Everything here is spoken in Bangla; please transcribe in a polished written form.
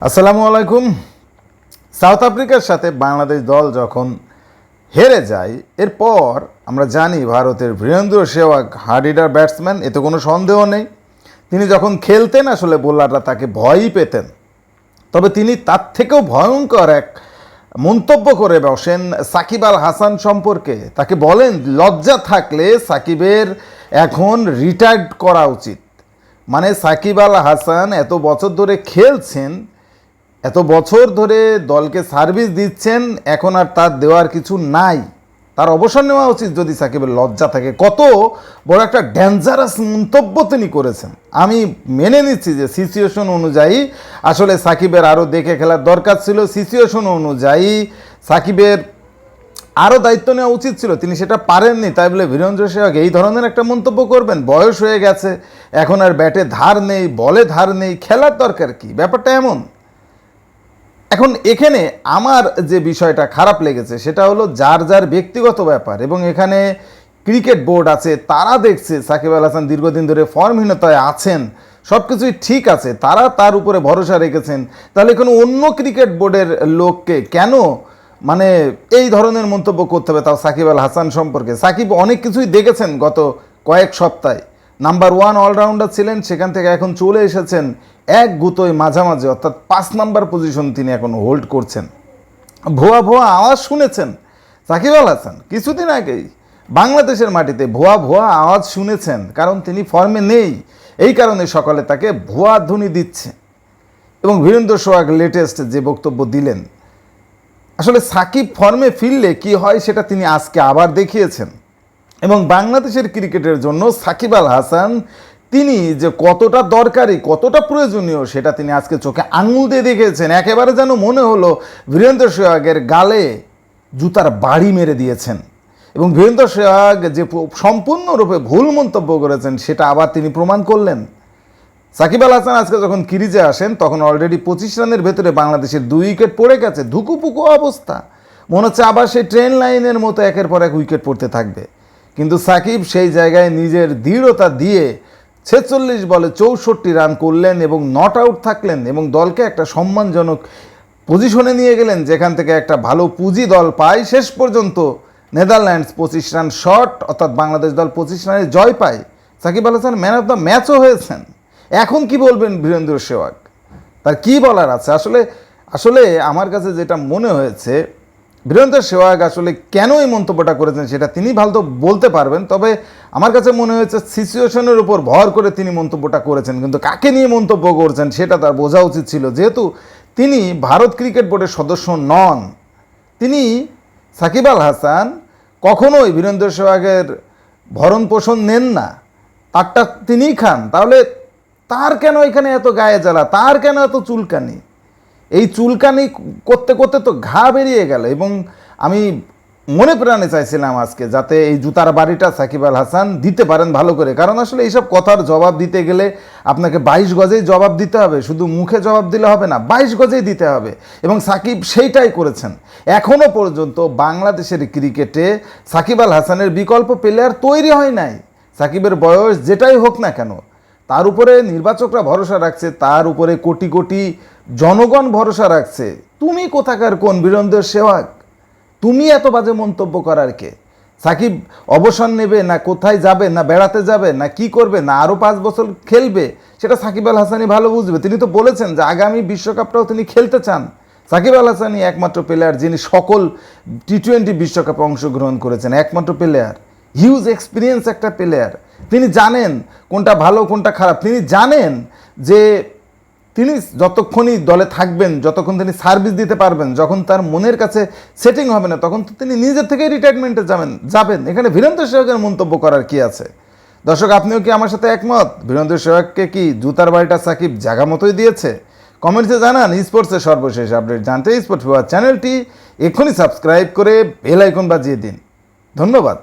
আসসালামু আলাইকুম। সাউথ আফ্রিকার সাথে বাংলাদেশ দল যখন হেরে যায় এরপর আমরা জানি ভারতের Virender Sehwag hard hitter batsman, এতে কোনো সন্দেহ নেই। তিনি যখন খেলতেন আসলে বোলাররা তাকে ভয়ই পেতেন। তবে তিনি তার থেকেও ভয়ঙ্কর এক মন্তব্য করে বসেন সাকিব আল হাসান সম্পর্কে। তাকে বলেন লজ্জা থাকলে সাকিবের এখন রিটায়ার্ড করা উচিত। মানে সাকিব আল হাসান এত বছর ধরে খেলছেন, এত বছর ধরে দলকে সার্ভিস দিচ্ছেন, এখন আর তার দেওয়ার কিছু নাই, তার অবসর নেওয়া উচিত যদি সাকিবের লজ্জা থাকে। কত বড় একটা ডেঞ্জারাস মন্তব্য তিনি করেছেন। আমি মেনে নিচ্ছি যে সিচুয়েশন অনুযায়ী আসলে সাকিবের আরও দেখে খেলার দরকার ছিল, সিচুয়েশন অনুযায়ী সাকিবের আরও দায়িত্ব নেওয়া উচিত ছিল, তিনি সেটা পারেননি। তাই বলে বীরেন্দ্র সেহবাগ এই ধরনের একটা মন্তব্য করবেন? বয়স হয়ে গেছে, এখন আর ব্যাটে ধার নেই, বলে ধার নেই, খেলার দরকার কি? ব্যাপারটা এমন। এখন এখানে আমার যে বিষয়টা খারাপ লেগেছে সেটা হলো যার যার ব্যক্তিগত ব্যাপার, এবং এখানে ক্রিকেট বোর্ড আছে, তারা দেখছে সাকিব আল হাসান দীর্ঘদিন ধরে ফর্মহীনতায় আছেন, সব কিছুই ঠিক আছে, তারা তার উপরে ভরসা রেখেছেন। তাহলে কোনো অন্য ক্রিকেট বোর্ডের লোককে কেন মানে এই ধরনের মন্তব্য করতে হবে, তাও সাকিব আল হাসান সম্পর্কে? সাকিব অনেক কিছুই দেখেছেন গত কয়েক সপ্তাহে, নাম্বার 1 অলরাউন্ডার ছিলেন, সেখান থেকে এখন চলে এসেছেন এক গুতোয় মাঝামাঝি, অর্থাৎ 5 নাম্বার পজিশন তিনি এখন হোল্ড করছেন। ভুয়া ভুয়া আওয়াজ শুনেছেন সাকিব আল হাসান কিছুদিন আগেই বাংলাদেশের মাটিতে, ভুয়া ভুয়া আওয়াজ শুনেছেন, কারণ তিনি ফর্মে নেই, এই কারণে সকালে তাকে ভুয়া ধ্বনি দিচ্ছে। এবং বীরেন্দ্র সেহবাগ লেটেস্ট যে বক্তব্য দিলেন, আসলে সাকিব ফর্মে ফিরলে কি হয় সেটা তিনি আজকে আবার দেখিয়েছেন। এবং বাংলাদেশের ক্রিকেটের জন্য সাকিব আল হাসান তিনি যে কতটা দরকারি, কতটা প্রয়োজনীয় সেটা তিনি আজকে চোখে আঙুল দিয়ে দেখিয়েছেন। একেবারে যেন মনে হলো বীরেন্দ্র সেহবাগের গালে জুতার বাড়ি মেরে দিয়েছেন। এবং বীরেন্দ্র সেহবাগ যে সম্পূর্ণরূপে ভুল মন্তব্য করেছেন সেটা আবার তিনি প্রমাণ করলেন। সাকিব আল হাসান আজকে যখন ক্রিজে আসেন তখন অলরেডি 25 রানের ভেতরে বাংলাদেশের 2 উইকেট পড়ে গেছে, ধুকুপুকু অবস্থা, মনে হচ্ছে আবার সেই ট্রেন লাইনের মতো একের পর এক উইকেট পড়তে থাকবে। কিন্তু সাকিব সেই জায়গায় নিজের দৃঢ়তা দিয়ে 46 বলে 64 রান করলেন এবং নট আউট থাকলেন, এবং দলকে একটা সম্মানজনক পজিশনে নিয়ে গেলেন, যেখান থেকে একটা ভালো পুঁজি দল পায়। শেষ পর্যন্ত নেদারল্যান্ডস 25 রান শর্ট, অর্থাৎ বাংলাদেশ দল 25 রানে জয় পায়। Shakib Al Hasan man of the ম্যাচও হয়েছেন। এখন কি বলবেন বীরেন্দ্র সেহবাগ? তার কি বলার আছে? আসলে আমার কাছে যেটা মনে হয়েছে, বীরেন্দ্র সেহবাগ আসলে কেন এই মন্তব্যটা করেছেন সেটা তিনি ভালো তো বলতে পারবেন, তবে আমার কাছে মনে হয়েছে সিচুয়েশনের উপর ভর করে তিনি মন্তব্যটা করেছেন। কিন্তু কাকে নিয়ে মন্তব্য করছেন সেটা তার বোঝা উচিত ছিল, যেহেতু তিনি ভারত ক্রিকেট বোর্ডের সদস্য নন। তিনি সাকিব আল হাসান কখনোই বীরেন্দ্র সেহবাগের ভরণ পোষণ নেন না, তারটা তিনিই খান। তাহলে তার কেন এখানে এত গায়ে জ্বালা, তার কেন এত চুলকানি? এই চুলকানি করতে করতে তো ঘা বেরিয়ে গেল। এবং আমি মনে প্রাণে চাইছিলাম আজকে যাতে এই জুতার বাড়িটা সাকিব আল হাসান দিতে পারেন ভালো করে, কারণ আসলে এইসব কথার জবাব দিতে গেলে আপনাকে 22 গজেই জবাব দিতে হবে, শুধু মুখে জবাব দিলে হবে না, 22 গজেই দিতে হবে। এবং সাকিব সেইটাই করেছেন। এখনও পর্যন্ত বাংলাদেশের ক্রিকেটে সাকিব আল হাসানের বিকল্প প্লেয়ার তৈরি হয় নাই। সাকিবের বয়স যেটাই হোক না কেন, তার উপরে নির্বাচকরা ভরসা রাখছে, তার উপরে কোটি কোটি জনগণ ভরসা রাখছে। তুমি কোথাকার কোন বীরেন্দ্র সেহবাগ? তুমি এত বাজে মন্তব্য করার কে? সাকিব অবসর নেবে না, কোথায় যাবে, না বেড়াতে যাবে, না কি করবে, না আরও 5 বছর খেলবে, সেটা সাকিব আল হাসানই ভালো বুঝবে। তিনি তো বলেছেন যে আগামী বিশ্বকাপটাও তিনি খেলতে চান। সাকিব আল হাসানই একমাত্র প্লেয়ার যিনি সকল T20 বিশ্বকাপে অংশগ্রহণ করেছেন, একমাত্র প্লেয়ার, হিউজ এক্সপিরিয়েন্স একটা প্লেয়ার। তিনি জানেন কোনটা ভালো কোনটা খারাপ, তিনি জানেন যে তিনি যতক্ষণই দলে থাকবেন, যতক্ষণ তিনি সার্ভিস দিতে পারবেন, যখন তার মনের কাছে সেটিং হবে না তখন তো তিনি নিজের থেকেই রিটায়ারমেন্টে যাবেন। এখানে বীরেন্দ্র সেহবাগের মন্তব্য করার কি আছে? দর্শক, আপনিও কি আমার সাথে একমত? বীরেন্দ্র সেহবাগকে কি জুতার বাড়িটা সাকিব জায়গা মতোই দিয়েছে? কমেন্টসে জানান। স্পোর্টসের সর্বশেষ আপডেট জানতে স্পোর্টস ফিউচার চ্যানেলটি এক্ষুনি সাবস্ক্রাইব করে বেল আইকন বাজিয়ে দিন। ধন্যবাদ।